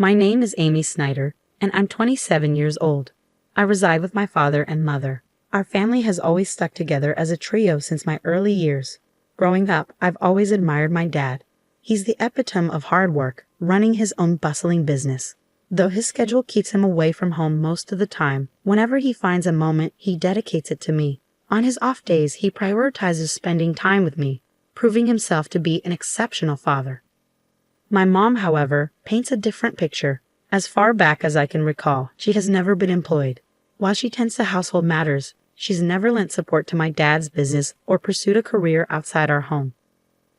My name is Amy Snyder, and I'm 27 years old. I reside with my father and mother. Our family has always stuck together as a trio since my early years. Growing up, I've always admired my dad. He's the epitome of hard work, running his own bustling business. Though his schedule keeps him away from home most of the time, whenever he finds a moment, he dedicates it to me. On his off days, he prioritizes spending time with me, proving himself to be an exceptional father. My mom, however, paints a different picture. As far back as I can recall, she has never been employed. While she tends to household matters, she's never lent support to my dad's business or pursued a career outside our home.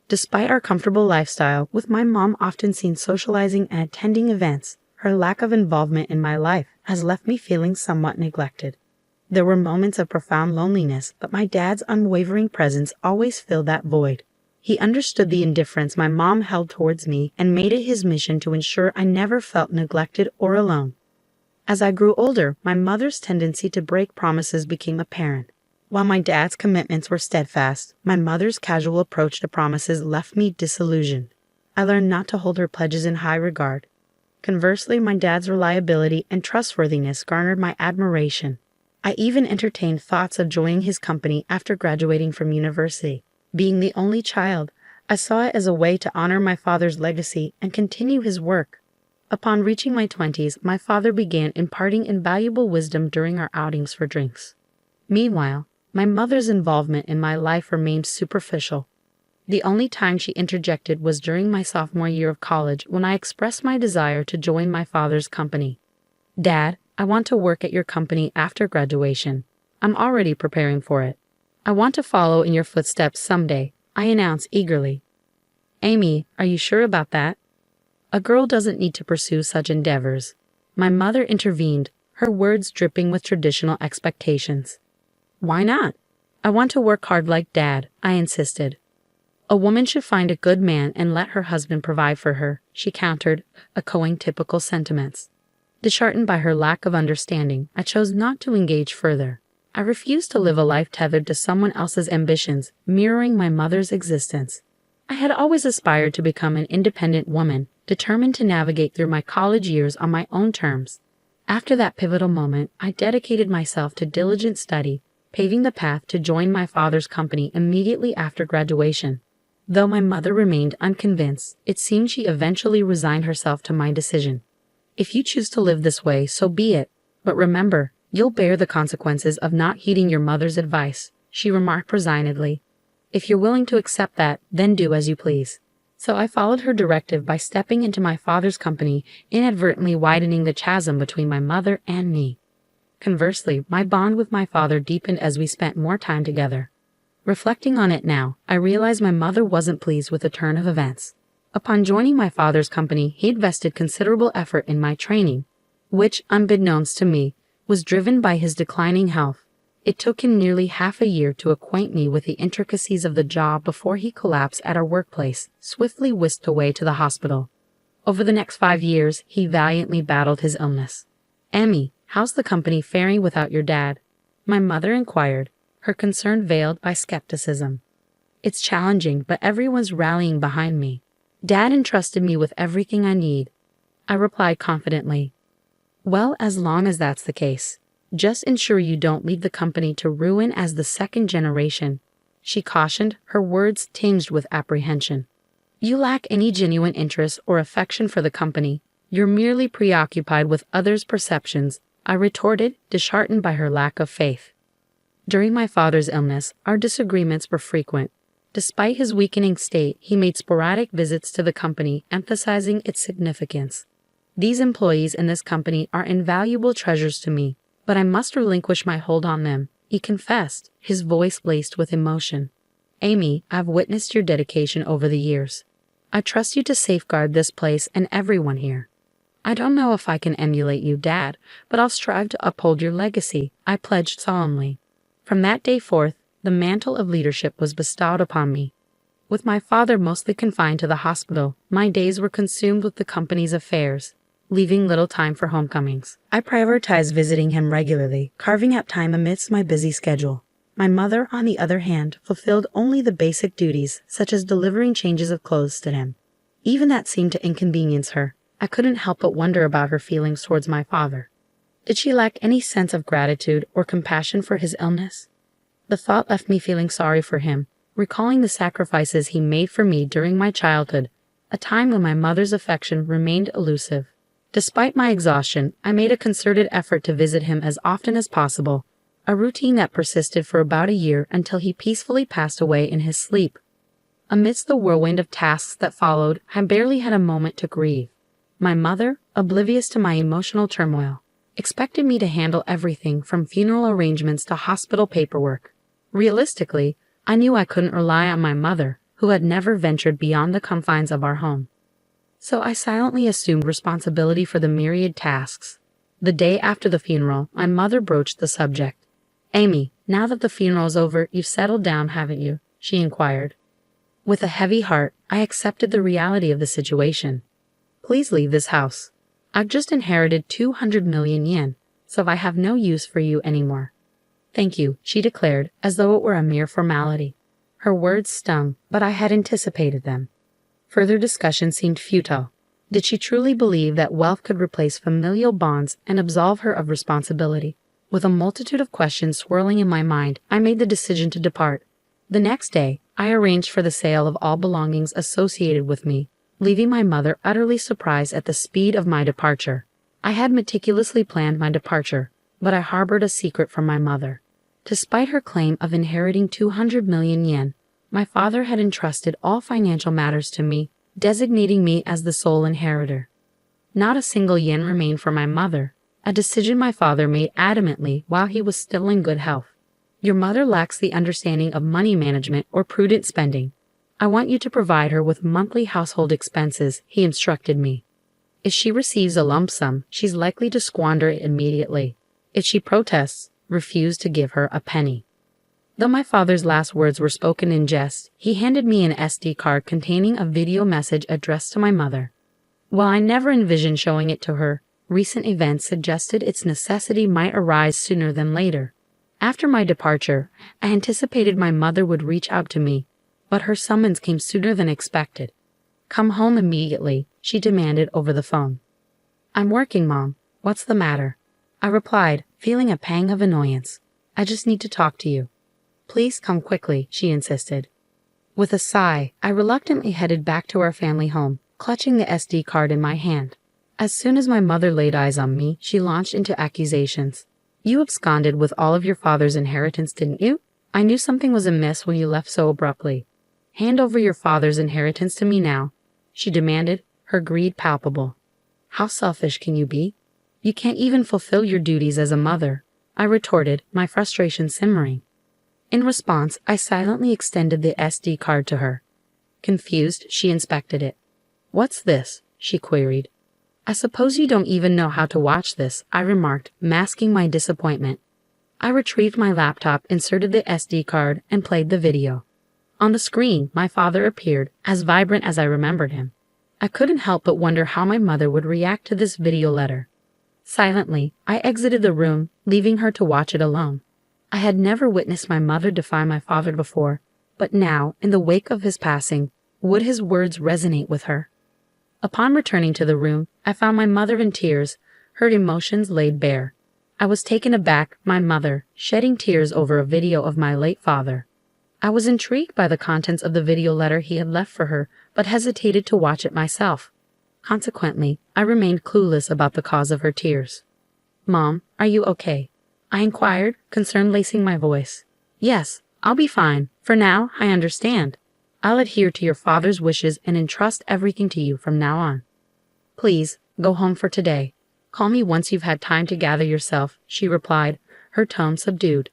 Despite our comfortable lifestyle, with my mom often seen socializing and attending events, her lack of involvement in my life has left me feeling somewhat neglected. There were moments of profound loneliness, but my dad's unwavering presence always filled that void. He understood the indifference my mom held towards me and made it his mission to ensure I never felt neglected or alone. As I grew older, my mother's tendency to break promises became apparent. While my dad's commitments were steadfast, my mother's casual approach to promises left me disillusioned. I learned not to hold her pledges in high regard. Conversely, my dad's reliability and trustworthiness garnered my admiration. I even entertained thoughts of joining his company after graduating from university. Being the only child, I saw it as a way to honor my father's legacy and continue his work. Upon reaching my 20s, my father began imparting invaluable wisdom during our outings for drinks. Meanwhile, my mother's involvement in my life remained superficial. The only time she interjected was during my sophomore year of college when I expressed my desire to join my father's company. "Dad, I want to work at your company after graduation. I'm already preparing for it. I want to follow in your footsteps someday," I announced eagerly. "Amy, are you sure about that? A girl doesn't need to pursue such endeavors." My mother intervened, her words dripping with traditional expectations. "Why not? I want to work hard like Dad," I insisted. "A woman should find a good man and let her husband provide for her," she countered, echoing typical sentiments. Disheartened by her lack of understanding, I chose not to engage further. I refused to live a life tethered to someone else's ambitions, mirroring my mother's existence. I had always aspired to become an independent woman, determined to navigate through my college years on my own terms. After that pivotal moment, I dedicated myself to diligent study, paving the path to join my father's company immediately after graduation. Though my mother remained unconvinced, it seemed she eventually resigned herself to my decision. "If you choose to live this way, so be it. But remember, you'll bear the consequences of not heeding your mother's advice," she remarked resignedly. "If you're willing to accept that, then do as you please." So I followed her directive by stepping into my father's company, inadvertently widening the chasm between my mother and me. Conversely, my bond with my father deepened as we spent more time together. Reflecting on it now, I realized my mother wasn't pleased with the turn of events. Upon joining my father's company, he invested considerable effort in my training, which, unbeknownst to me, was driven by his declining health. It took him nearly half a year to acquaint me with the intricacies of the job before he collapsed at our workplace, swiftly whisked away to the hospital. Over the next 5 years, he valiantly battled his illness. "Emmy, how's the company faring without your dad?" my mother inquired, her concern veiled by skepticism. "It's challenging, but everyone's rallying behind me. Dad entrusted me with everything I need," I replied confidently. "Well, as long as that's the case, just ensure you don't leave the company to ruin as the second generation," she cautioned, her words tinged with apprehension. "You lack any genuine interest or affection for the company. You're merely preoccupied with others' perceptions," I retorted, disheartened by her lack of faith. During my father's illness, our disagreements were frequent. Despite his weakening state, he made sporadic visits to the company, emphasizing its significance. "These employees in this company are invaluable treasures to me, but I must relinquish my hold on them," he confessed, his voice laced with emotion. "Amy, I've witnessed your dedication over the years. I trust you to safeguard this place and everyone here. I don't know if I can emulate you, Dad, but I'll strive to uphold your legacy," I pledged solemnly. From that day forth, the mantle of leadership was bestowed upon me. With my father mostly confined to the hospital, my days were consumed with the company's affairs, leaving little time for homecomings. I prioritized visiting him regularly, carving out time amidst my busy schedule. My mother, on the other hand, fulfilled only the basic duties, such as delivering changes of clothes to him. Even that seemed to inconvenience her. I couldn't help but wonder about her feelings towards my father. Did she lack any sense of gratitude or compassion for his illness? The thought left me feeling sorry for him, recalling the sacrifices he made for me during my childhood, a time when my mother's affection remained elusive. Despite my exhaustion, I made a concerted effort to visit him as often as possible, a routine that persisted for about a year until he peacefully passed away in his sleep. Amidst the whirlwind of tasks that followed, I barely had a moment to grieve. My mother, oblivious to my emotional turmoil, expected me to handle everything from funeral arrangements to hospital paperwork. Realistically, I knew I couldn't rely on my mother, who had never ventured beyond the confines of our home. So I silently assumed responsibility for the myriad tasks. The day after the funeral, my mother broached the subject. "Amy, now that the funeral's over, you've settled down, haven't you?" she inquired. With a heavy heart, I accepted the reality of the situation. "Please leave this house. I've just inherited 200 million yen, so I have no use for you anymore." "Thank you," she declared, as though it were a mere formality. Her words stung, but I had anticipated them. Further discussion seemed futile. Did she truly believe that wealth could replace familial bonds and absolve her of responsibility? With a multitude of questions swirling in my mind, I made the decision to depart. The next day, I arranged for the sale of all belongings associated with me, leaving my mother utterly surprised at the speed of my departure. I had meticulously planned my departure, but I harbored a secret from my mother. Despite her claim of inheriting 200 million yen, my father had entrusted all financial matters to me, designating me as the sole inheritor. Not a single yen remained for my mother, a decision my father made adamantly while he was still in good health. "Your mother lacks the understanding of money management or prudent spending. I want you to provide her with monthly household expenses," he instructed me. "If she receives a lump sum, she's likely to squander it immediately. If she protests, refuse to give her a penny." Though my father's last words were spoken in jest, he handed me an SD card containing a video message addressed to my mother. While I never envisioned showing it to her, recent events suggested its necessity might arise sooner than later. After my departure, I anticipated my mother would reach out to me, but her summons came sooner than expected. "Come home immediately," she demanded over the phone. "I'm working, Mom. What's the matter?" I replied, feeling a pang of annoyance. "I just need to talk to you." "Please come quickly," she insisted. With a sigh, I reluctantly headed back to our family home, clutching the SD card in my hand. As soon as my mother laid eyes on me, she launched into accusations. "You absconded with all of your father's inheritance, didn't you? I knew something was amiss when you left so abruptly. Hand over your father's inheritance to me now," she demanded, her greed palpable. "How selfish can you be? You can't even fulfill your duties as a mother," I retorted, my frustration simmering. In response, I silently extended the SD card to her. Confused, she inspected it. "What's this?" she queried. "I suppose you don't even know how to watch this," I remarked, masking my disappointment. I retrieved my laptop, inserted the SD card, and played the video. On the screen, my father appeared, as vibrant as I remembered him. I couldn't help but wonder how my mother would react to this video letter. Silently, I exited the room, leaving her to watch it alone. I had never witnessed my mother defy my father before, but now, in the wake of his passing, would his words resonate with her? Upon returning to the room, I found my mother in tears, her emotions laid bare. I was taken aback, my mother, shedding tears over a video of my late father. I was intrigued by the contents of the video letter he had left for her, but hesitated to watch it myself. Consequently, I remained clueless about the cause of her tears. "Mom, are you okay?" I inquired, concern lacing my voice. "Yes, I'll be fine. For now, I understand. I'll adhere to your father's wishes and entrust everything to you from now on. Please, go home for today. Call me once you've had time to gather yourself," she replied, her tone subdued.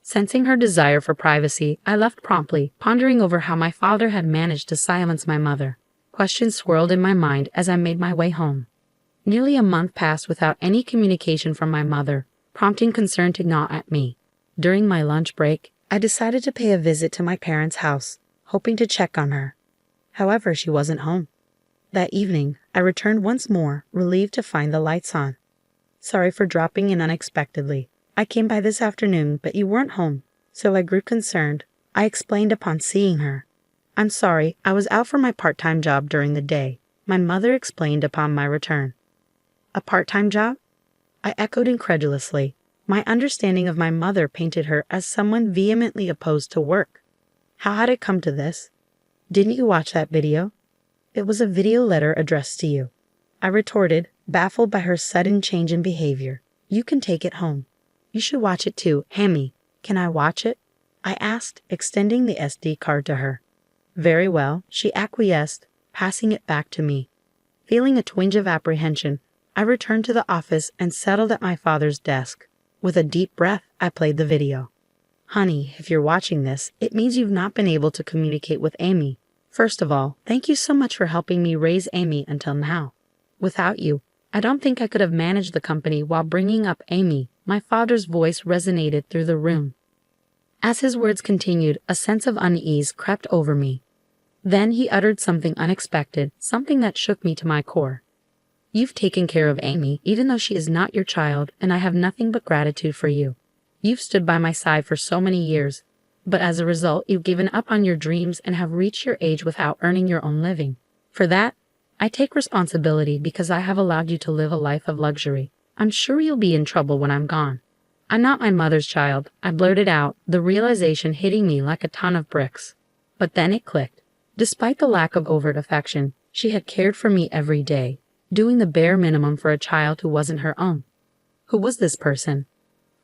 Sensing her desire for privacy, I left promptly, pondering over how my father had managed to silence my mother. Questions swirled in my mind as I made my way home. Nearly a month passed without any communication from my mother, prompting concern to gnaw at me. During my lunch break, I decided to pay a visit to my parents' house, hoping to check on her. However, she wasn't home. That evening, I returned once more, relieved to find the lights on. "Sorry for dropping in unexpectedly. I came by this afternoon, but you weren't home, so I grew concerned," I explained upon seeing her. "I'm sorry, I was out for my part-time job during the day, my mother explained upon my return. A part-time job? I echoed incredulously. My understanding of my mother painted her as someone vehemently opposed to work. How had it come to this? Didn't you watch that video? It was a video letter addressed to you. I retorted, baffled by her sudden change in behavior. You can take it home. You should watch it too. Hammy, can I watch it? I asked, extending the SD card to her. Very well, she acquiesced, passing it back to me. Feeling a twinge of apprehension, I returned to the office and settled at my father's desk. With a deep breath, I played the video. Honey, if you're watching this, it means you've not been able to communicate with Amy. First of all, thank you so much for helping me raise Amy until now. Without you, I don't think I could have managed the company while bringing up Amy. My father's voice resonated through the room. As his words continued, a sense of unease crept over me. Then he uttered something unexpected, something that shook me to my core. You've taken care of Amy, even though she is not your child, and I have nothing but gratitude for you. You've stood by my side for so many years, but as a result, you've given up on your dreams and have reached your age without earning your own living. For that, I take responsibility because I have allowed you to live a life of luxury. I'm sure you'll be in trouble when I'm gone. I'm not my mother's child, I blurted out, the realization hitting me like a ton of bricks. But then it clicked. Despite the lack of overt affection, she had cared for me every day, doing the bare minimum for a child who wasn't her own. Who was this person?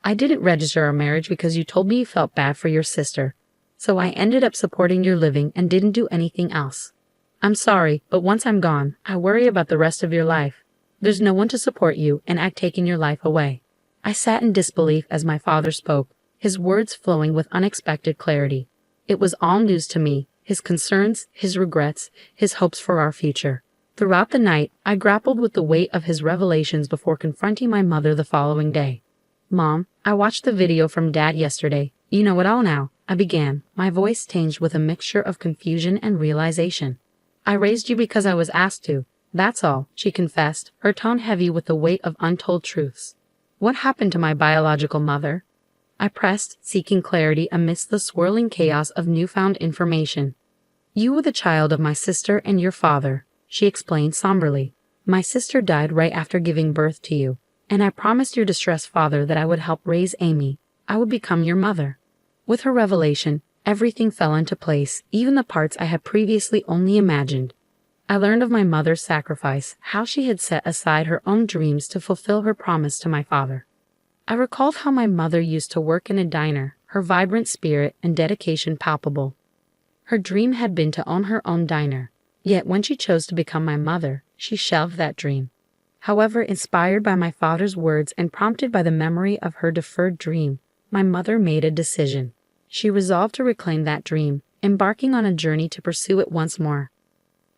I didn't register our marriage because you told me you felt bad for your sister, so I ended up supporting your living and didn't do anything else. I'm sorry, but once I'm gone, I worry about the rest of your life. There's no one to support you, and I've taken your life away. I sat in disbelief as my father spoke, his words flowing with unexpected clarity. It was all news to me, his concerns, his regrets, his hopes for our future. Throughout the night, I grappled with the weight of his revelations before confronting my mother the following day. Mom, I watched the video from Dad yesterday. You know it all now, I began, my voice tinged with a mixture of confusion and realization. I raised you because I was asked to. That's all, she confessed, her tone heavy with the weight of untold truths. What happened to my biological mother? I pressed, seeking clarity amidst the swirling chaos of newfound information. You were the child of my sister and your father, she explained somberly. My sister died right after giving birth to you, and I promised your distressed father that I would help raise Amy. I would become your mother. With her revelation, everything fell into place, even the parts I had previously only imagined. I learned of my mother's sacrifice, how she had set aside her own dreams to fulfill her promise to my father. I recalled how my mother used to work in a diner, her vibrant spirit and dedication palpable. Her dream had been to own her own diner, yet when she chose to become my mother, she shelved that dream. However, inspired by my father's words and prompted by the memory of her deferred dream, my mother made a decision. She resolved to reclaim that dream, embarking on a journey to pursue it once more.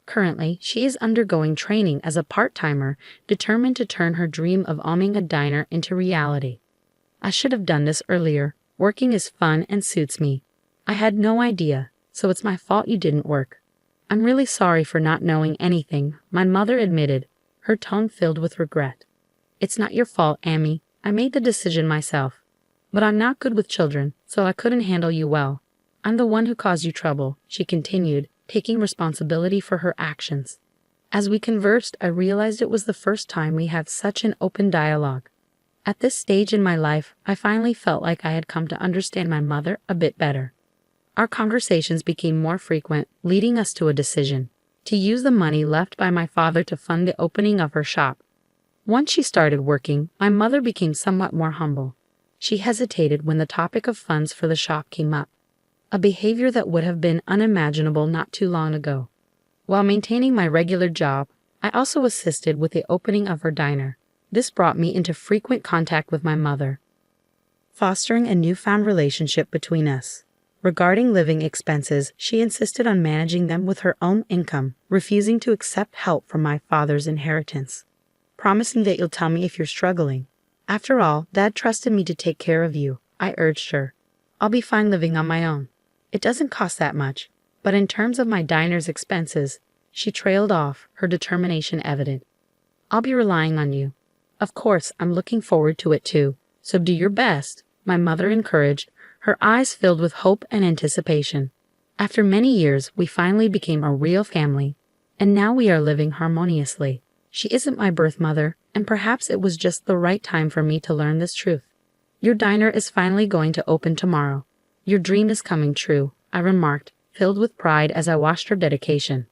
Currently, she is undergoing training as a part-timer, determined to turn her dream of owning a diner into reality. I should have done this earlier. Working is fun and suits me. I had no idea, so it's my fault you didn't work. I'm really sorry for not knowing anything, my mother admitted, her tone filled with regret. It's not your fault, Amy. I made the decision myself. But I'm not good with children, so I couldn't handle you well. I'm the one who caused you trouble, she continued, taking responsibility for her actions. As we conversed, I realized it was the first time we had such an open dialogue. At this stage in my life, I finally felt like I had come to understand my mother a bit better. Our conversations became more frequent, leading us to a decision: to use the money left by my father to fund the opening of her shop. Once she started working, my mother became somewhat more humble. She hesitated when the topic of funds for the shop came up, a behavior that would have been unimaginable not too long ago. While maintaining my regular job, I also assisted with the opening of her diner. This brought me into frequent contact with my mother, fostering a newfound relationship between us. Regarding living expenses, she insisted on managing them with her own income, refusing to accept help from my father's inheritance. Promise me that you'll tell me if you're struggling. After all, Dad trusted me to take care of you, I urged her. I'll be fine living on my own. It doesn't cost that much, but in terms of my diner's expenses, she trailed off, her determination evident. I'll be relying on you. Of course, I'm looking forward to it too, so do your best, my mother encouraged, her eyes filled with hope and anticipation. After many years, we finally became a real family. And now we are living harmoniously. She isn't my birth mother, and perhaps it was just the right time for me to learn this truth. Your diner is finally going to open tomorrow. Your dream is coming true, I remarked, filled with pride as I watched her dedication.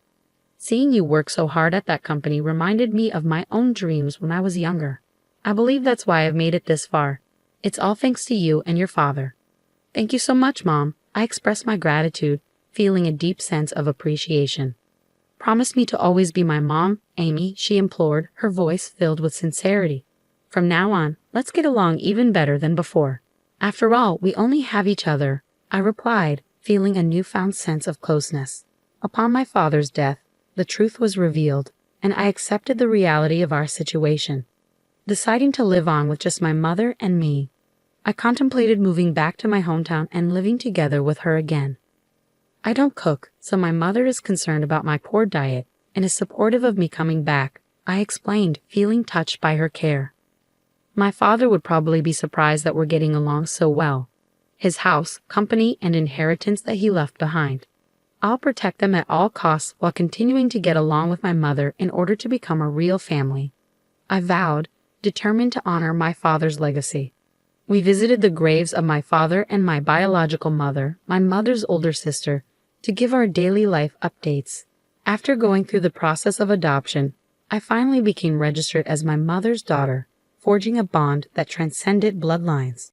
Seeing you work so hard at that company reminded me of my own dreams when I was younger. I believe that's why I've made it this far. It's all thanks to you and your father. Thank you so much, Mom. I expressed my gratitude, feeling a deep sense of appreciation. Promise me to always be my mom, Amy, she implored, her voice filled with sincerity. From now on, let's get along even better than before. After all, we only have each other, I replied, feeling a newfound sense of closeness. Upon my father's death, the truth was revealed, and I accepted the reality of our situation. Deciding to live on with just my mother and me, I contemplated moving back to my hometown and living together with her again. I don't cook, so my mother is concerned about my poor diet and is supportive of me coming back, I explained, feeling touched by her care. My father would probably be surprised that we're getting along so well. His house, company, and inheritance that he left behind. I'll protect them at all costs while continuing to get along with my mother in order to become a real family. I vowed, determined to honor my father's legacy. We visited the graves of my father and my biological mother, my mother's older sister, to give our daily life updates. After going through the process of adoption, I finally became registered as my mother's daughter, forging a bond that transcended bloodlines.